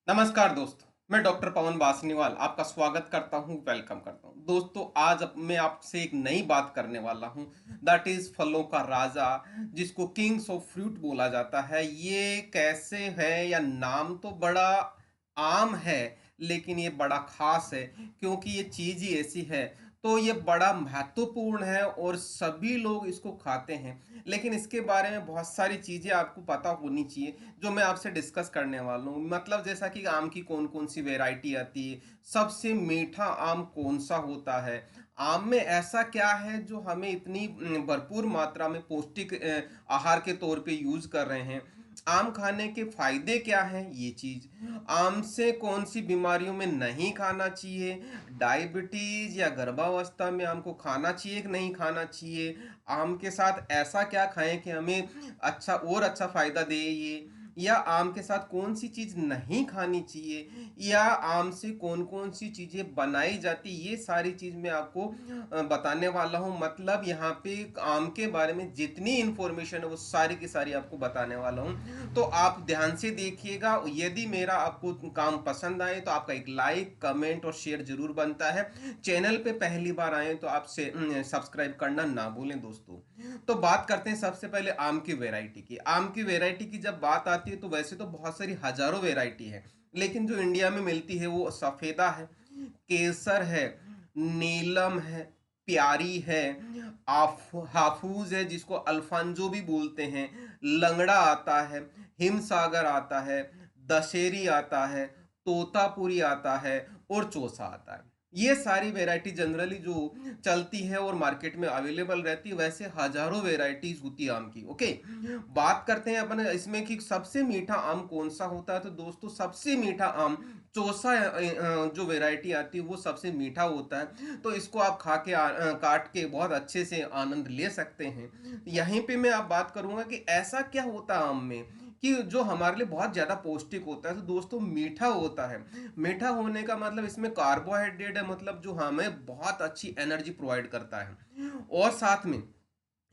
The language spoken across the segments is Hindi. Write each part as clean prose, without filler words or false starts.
नमस्कार दोस्तों, मैं डॉक्टर पवन बासनीवाल आपका स्वागत करता हूं, वेलकम करता हूं। दोस्तों, आज मैं आपसे एक नई बात करने वाला हूं, दैट इज फलों का राजा, जिसको किंग्स ऑफ फ्रूट बोला जाता है। ये कैसे है, या नाम तो बड़ा आम है, लेकिन ये बड़ा खास है क्योंकि ये चीज़ ही ऐसी है। तो ये बड़ा महत्वपूर्ण है और सभी लोग इसको खाते हैं, लेकिन इसके बारे में बहुत सारी चीज़ें आपको पता होनी चाहिए, जो मैं आपसे डिस्कस करने वाला हूँ। मतलब जैसा कि आम की कौन कौन सी वैरायटी आती है, सबसे मीठा आम कौन सा होता है, आम में ऐसा क्या है जो हमें इतनी भरपूर मात्रा में पौष्टिक आहार के तौर पे यूज कर रहे हैं, आम खाने के फायदे क्या हैं, ये चीज, आम से कौन सी बीमारियों में नहीं खाना चाहिए, डायबिटीज या गर्भावस्था में आम को खाना चाहिए कि नहीं खाना चाहिए, आम के साथ ऐसा क्या खाएं कि हमें अच्छा और अच्छा फायदा दे ये, या आम के साथ कौन सी चीज नहीं खानी चाहिए, या आम से कौन कौन सी चीजें बनाई जाती, ये सारी चीज मैं आपको बताने वाला हूँ। मतलब यहाँ पे आम के बारे में जितनी इंफॉर्मेशन है वो सारी की सारी आपको बताने वाला हूँ। तो आप ध्यान से देखिएगा। यदि मेरा आपको काम पसंद आए तो आपका एक लाइक, कमेंट और शेयर जरूर बनता है। चैनल पे पहली बार आए तो आप सब्सक्राइब करना ना भूलें दोस्तों। तो बात करते हैं सबसे पहले आम की वैरायटी की। आम की वैरायटी की जब बात आती है तो वैसे तो बहुत सारी हजारों वैरायटी है, लेकिन जो इंडिया में मिलती है वो सफेदा है, केसर है, नीलम है, प्यारी है, हाफूज है जिसको अल्फांजो भी बोलते हैं, लंगड़ा आता है, हिमसागर आता है, दशेरी आता है, तोतापुरी आता है और चौसा आता है। ये सारी वैरायटी जनरली जो चलती है और मार्केट में अवेलेबल रहती है। वैसे हजारों वैरायटीज होती है आम की। ओके, बात करते हैं अपन इसमें कि सबसे मीठा आम कौन सा होता है। तो दोस्तों, सबसे मीठा आम चौसा जो वैरायटी आती है वो सबसे मीठा होता है। तो इसको आप खा के काट के बहुत अच्छे से आनंद ले सकते हैं। यहीं पे मैं आप बात करूंगा कि ऐसा क्या होता है आम में कि जो हमारे लिए बहुत ज्यादा पौष्टिक होता है। तो दोस्तों, मीठा होता है। मीठा होने का मतलब इसमें कार्बोहाइड्रेट है, मतलब जो हमें बहुत अच्छी एनर्जी प्रोवाइड करता है। और साथ में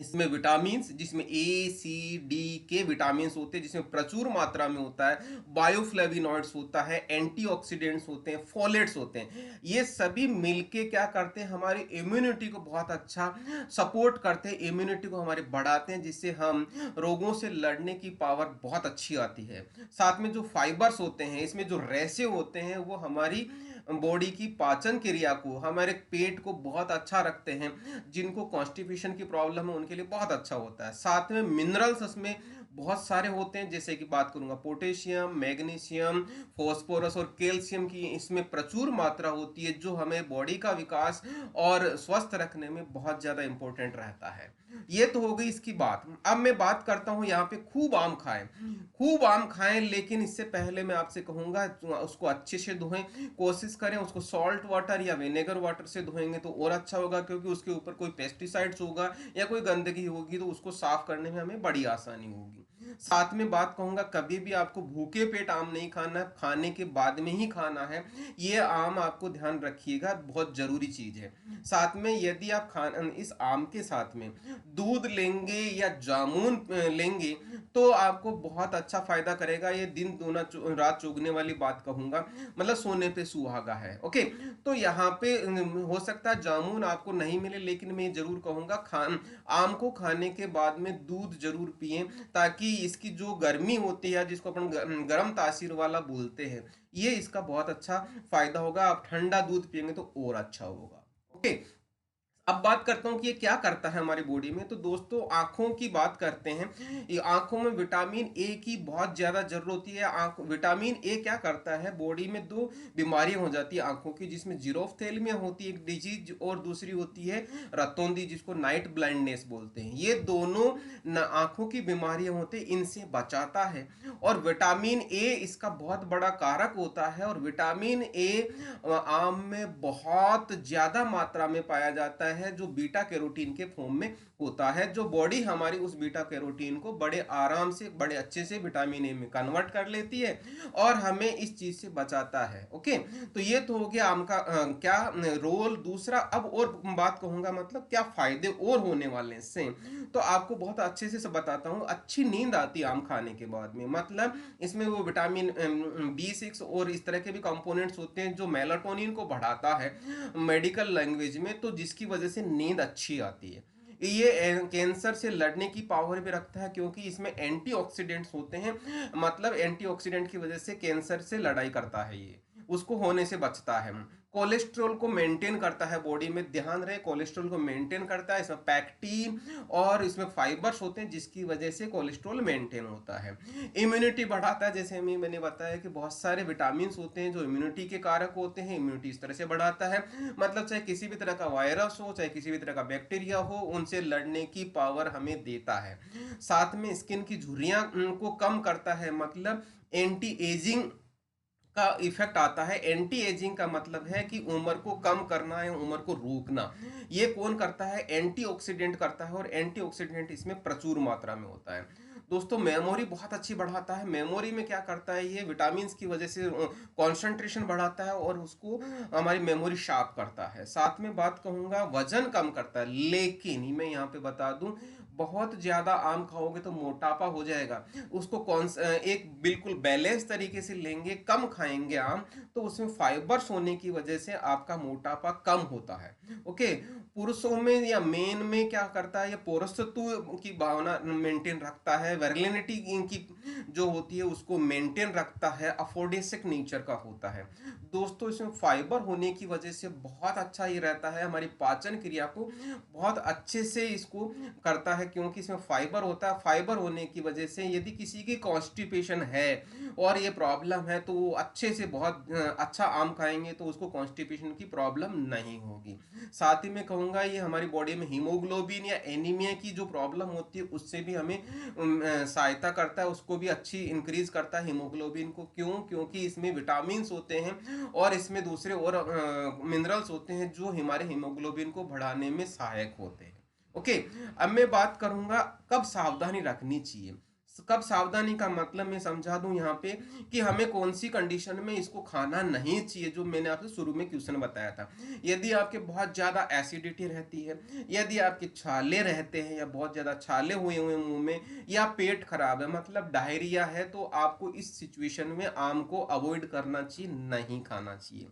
इसमें विटामिन, जिसमें ए सी डी के विटामिन होते हैं, जिसमें प्रचुर मात्रा में होता है, बायोफ्लेविनॉइड्स होता है, एंटीऑक्सीडेंट्स होते हैं, फोलेट्स होते हैं। ये सभी मिलके क्या करते हैं, हमारी इम्यूनिटी को बहुत अच्छा सपोर्ट करते हैं, इम्यूनिटी को हमारे बढ़ाते हैं, जिससे हम रोगों से लड़ने की पावर बहुत अच्छी आती है। साथ में जो फाइबर्स होते हैं, इसमें जो रेसे होते हैं, वो हमारी बॉडी की पाचन क्रिया को, हमारे पेट को बहुत अच्छा रखते हैं। जिनको कॉन्स्टिपेशन की प्रॉब्लम है उनके लिए बहुत अच्छा होता है। साथ में मिनरल्स इसमें बहुत सारे होते हैं, जैसे कि बात करूंगा पोटेशियम, मैग्नीशियम, फास्फोरस और कैल्शियम की इसमें प्रचुर मात्रा होती है, जो हमें बॉडी का विकास और स्वस्थ रखने में बहुत ज्यादा इंपॉर्टेंट रहता है। ये तो हो गई इसकी बात। अब मैं बात करता हूँ यहाँ पे खूब आम खाएं, खूब आम खाएं, लेकिन इससे पहले मैं आपसे कहूंगा उसको अच्छे से धोएं। कोशिश करें उसको सॉल्ट वाटर या विनेगर वाटर से धोएंगे तो और अच्छा होगा, क्योंकि उसके ऊपर कोई पेस्टिसाइड्स होगा या कोई गंदगी होगी तो उसको साफ करने में हमें बड़ी आसानी होगी। साथ में बात कहूंगा, कभी भी आपको भूखे पेट आम नहीं खाना, खाने के बाद में ही खाना है। ये आम आपको ध्यान रखिएगा, बहुत जरूरी चीज है। साथ में यदि आप इस आम के साथ में दूध लेंगे या जामुन लेंगे तो आपको बहुत अच्छा फायदा करेगा। ये दिन दूना रात चौगने वाली बात कहूंगा, मतलब सोने पे सुहागा है। ओके, तो यहाँ पे हो सकता है जामुन आपको नहीं मिले, लेकिन मैं जरूर कहूंगा आम को खाने के बाद में दूध जरूर पिएं, ताकि इसकी जो गर्मी होती है, जिसको अपन गर्म तासीर वाला बोलते हैं, ये इसका बहुत अच्छा फायदा होगा। आप ठंडा दूध पिएंगे तो और अच्छा होगा। ओके, अब बात करता हूँ कि ये क्या करता है हमारी बॉडी में। तो दोस्तों, आंखों की बात करते हैं। ये आंखों में विटामिन ए की बहुत ज्यादा जरूरत होती है। आंख विटामिन ए क्या करता है, बॉडी में दो बीमारियां हो जाती है आंखों की, जिसमें जीरोफ्थेल्मिया होती है एक डिजीज, और दूसरी होती है रतौंधी, जिसको नाइट ब्लाइंडनेस बोलते हैं। ये दोनों आंखों की बीमारियां होती है, इनसे बचाता है। और विटामिन ए इसका बहुत बड़ा कारक होता है। और विटामिन ए आम में बहुत ज्यादा मात्रा में पाया जाता है। है जो बीटा कैरोटीन के फॉर्म में होता है, जो बॉडी हमारी उस बीटा कैरोटीन को बड़े आराम से बड़े अच्छे से विटामिन ए में कन्वर्ट कर लेती है और हमें इस चीज से बचाता है। ओके, तो ये तो हो गया आम का क्या रोल। दूसरा अब और बात कहूंगा, मतलब क्या फायदे और होने वाले हैं इससे, तो आपको बहुत अच्छे से सब बताता हूँ। अच्छी नींद आती है आम खाने के बाद में, मतलब इसमें वो विटामिन B6 और इस तरह के भी कंपोनेंट्स होते हैं जो मेलाटोनिन को बढ़ाता है मेडिकल लैंग्वेज में, तो जिसकी वजह से नींद अच्छी आती है। ये कैंसर से लड़ने की पावर भी रखता है क्योंकि इसमें एंटीऑक्सीडेंट्स होते हैं, मतलब एंटीऑक्सीडेंट की वजह से कैंसर से लड़ाई करता है, ये उसको होने से बचता है। कोलेस्ट्रॉल को मेंटेन करता है बॉडी में, ध्यान रहे कोलेस्ट्रॉल को मेंटेन करता है। इसमें पैक्टीन और इसमें फाइबर्स होते हैं जिसकी वजह से कोलेस्ट्रॉल मेंटेन होता है। इम्यूनिटी बढ़ाता है, जैसे मैंने बताया कि बहुत सारे विटामिन होते हैं जो इम्यूनिटी के कारक होते हैं, इम्यूनिटी इस तरह से बढ़ाता है, मतलब चाहे किसी भी तरह का वायरस हो चाहे किसी भी तरह का बैक्टीरिया हो, उनसे लड़ने की पावर हमें देता है। साथ में स्किन की झुर्रियां को कम करता है, मतलब एंटी एजिंग का इफेक्ट आता है। एंटी एजिंग का मतलब है कि उम्र को कम करना है, उम्र को रोकना। ये कौन करता है? एंटीऑक्सीडेंट करता है, और एंटीऑक्सीडेंट इसमें प्रचुर मात्रा में होता है। दोस्तों मेमोरी बहुत अच्छी बढ़ाता है। मेमोरी में क्या करता है? ये विटामिन की वजह से कंसंट्रेशन बढ़ाता है और उसको हमारी मेमोरी शार्प करता है। साथ में बात कहूंगा वजन कम करता है, लेकिन मैं यहाँ पे बता दूं बहुत ज्यादा आम खाओगे तो मोटापा हो जाएगा। उसको कौन एक बिल्कुल बैलेंस तरीके से लेंगे, कम खाएंगे आम, तो उसमें फाइबर्स होने की वजह से आपका मोटापा कम होता है। ओके, पुरुषों में या मेन में क्या करता है? ये पौरस्तत्व की भावना मेंटेन रखता है, वायरलिनिटी की जो होती है उसको मेंटेन रखता है, अफोर्डेसिक नेचर का होता है। दोस्तों इसमें फाइबर होने की वजह से बहुत अच्छा ये रहता है, हमारी पाचन क्रिया को बहुत अच्छे से इसको करता है, क्योंकि इसमें फाइबर होता है। फाइबर होने की वजह से यदि किसी की कॉन्स्टिपेशन है और ये प्रॉब्लम है तो वो अच्छे से बहुत अच्छा आम खाएंगे तो उसको कॉन्स्टिपेशन की प्रॉब्लम नहीं होगी। साथ ही में कहूँगा ये हमारी बॉडी में हीमोग्लोबिन या एनीमिया की जो प्रॉब्लम होती है उससे भी हमें सहायता करता है, उसको भी अच्छी इंक्रीज करता है हीमोग्लोबिन को। क्यों? क्योंकि इसमें विटामिन होते हैं और इसमें दूसरे और मिनरल्स होते हैं जो हमारे हीमोग्लोबिन को बढ़ाने में सहायक होते हैं। ओके, अब मैं बात करूंगा कब सावधानी रखनी चाहिए। कब सावधानी का मतलब मैं समझा दूं यहाँ पे कि हमें कौन सी कंडीशन में इसको खाना नहीं चाहिए, जो मैंने आपसे शुरू में क्वेश्चन बताया था। यदि आपके बहुत ज्यादा एसिडिटी रहती है, यदि आपके छाले रहते हैं या बहुत ज्यादा छाले हुए हुए मुंह में, या पेट खराब है मतलब डायरिया है, तो आपको इस सिचुएशन में आम को अवॉइड करना चाहिए, नहीं खाना चाहिए।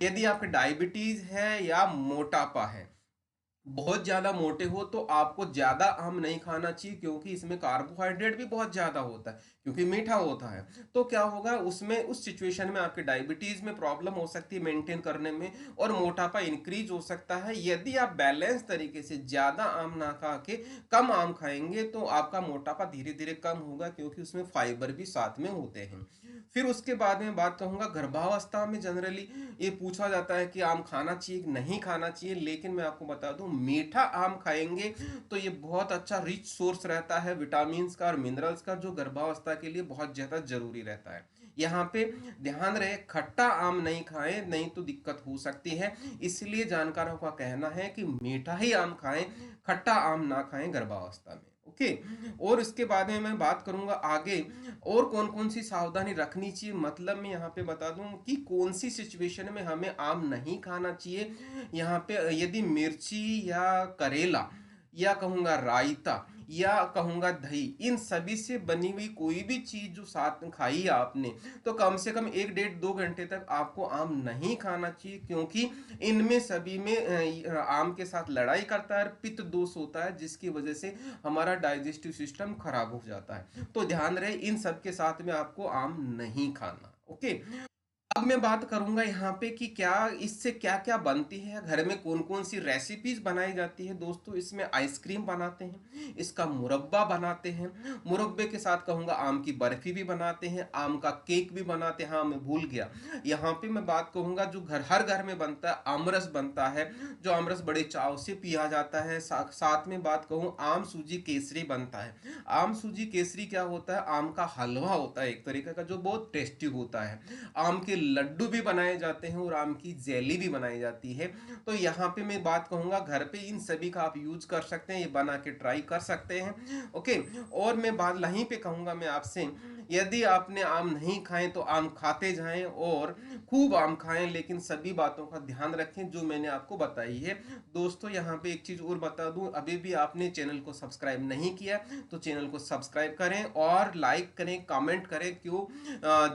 यदि आपके डायबिटीज है या मोटापा है, बहुत ज्यादा मोटे हो, तो आपको ज्यादा आम नहीं खाना चाहिए क्योंकि इसमें कार्बोहाइड्रेट भी बहुत ज्यादा होता है, क्योंकि मीठा होता है। तो क्या होगा उसमें, उस सिचुएशन में आपके डायबिटीज में प्रॉब्लम हो सकती है मेंटेन करने में, और मोटापा इंक्रीज हो सकता है। यदि आप बैलेंस तरीके से ज्यादा आम ना खा के कम आम खाएंगे तो आपका मोटापा धीरे धीरे कम होगा, क्योंकि उसमें फाइबर भी साथ में होते हैं। फिर उसके बाद में बात कहूंगा गर्भावस्था में जनरली ये पूछा जाता है कि आम खाना चाहिए कि नहीं खाना चाहिए, लेकिन मैं आपको बता दूं मीठा आम खाएंगे तो ये बहुत अच्छा रिच सोर्स रहता है विटामिन का और मिनरल्स का, जो गर्भावस्था के लिए बहुत ज्यादा जरूरी रहता है। यहाँ पे ध्यान रहे खट्टा आम नहीं खाएं, नहीं तो दिक्कत हो सकती है। इसलिए जानकारों का कहना है कि मीठा ही आम खाएं, खट्टा आम ना खाएं गर्भावस्था में। ओके, और इसके बाद में मैं बात करूंगा आगे और कौन कौन सी सावधानी रखनी चाहिए, मतलब मैं यहाँ पे बता दूं कि कौन सी सिचुएशन में हमें आम नहीं खाना चाहिए। यहाँ पे यदि मिर्ची या करेला या कहूँगा रायता या कहूँगा दही, इन सभी से बनी हुई कोई भी चीज जो साथ में खाई आपने, तो कम से कम 1 डेढ़ 2 घंटे तक आपको आम नहीं खाना चाहिए, क्योंकि इनमें सभी में आम के साथ लड़ाई करता है, पित्त दोष होता है, जिसकी वजह से हमारा डाइजेस्टिव सिस्टम खराब हो जाता है। तो ध्यान रहे इन सब के साथ में आपको आम नहीं खाना। ओके, अब मैं बात करूंगा यहाँ पे कि क्या इससे क्या क्या बनती है, घर में कौन कौन सी रेसिपीज बनाई जाती है। दोस्तों इसमें आइसक्रीम बनाते हैं, इसका मुरब्बा बनाते हैं, मुरब्बे के साथ कहूँगा आम की बर्फी भी बनाते हैं, आम का केक भी बनाते हैं। हाँ मैं भूल गया, यहाँ पे मैं बात कहूँगा जो हर घर में बनता है आमरस बनता है, जो आमरस बड़े चाव से पिया जाता है। साथ में बात कहूँ आम सूजी केसरी बनता है। आम सूजी केसरी क्या होता है? आम का हलवा होता है एक तरीके का, जो बहुत टेस्टी होता है। आम के लड्डू भी बनाए जाते हैं और आम की जेली भी बनाई जाती है। तो यहाँ पे मैं बात कहूँगा, घर पे इन सभी का आप यूज कर सकते हैं, ये बना के ट्राई कर सकते हैं। ओके। और मैं बात यहीं पे कहूँगा मैं आपसे, यदि आपने आम नहीं खाए तो आम खाते जाएं और खूब आम खाएं, लेकिन सभी बातों का ध्यान रखें जो मैंने आपको बताई है। दोस्तों यहाँ पे एक चीज़ और बता दूं, अभी भी आपने चैनल को सब्सक्राइब नहीं किया तो चैनल को सब्सक्राइब करें और लाइक करें, कमेंट करें। क्यों?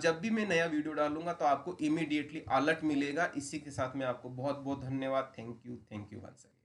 जब भी मैं नया वीडियो डालूंगा तो आपको इमीडिएटली अलर्ट मिलेगा। इसी के साथ मैं आपको बहुत बहुत धन्यवाद। Thank you once again.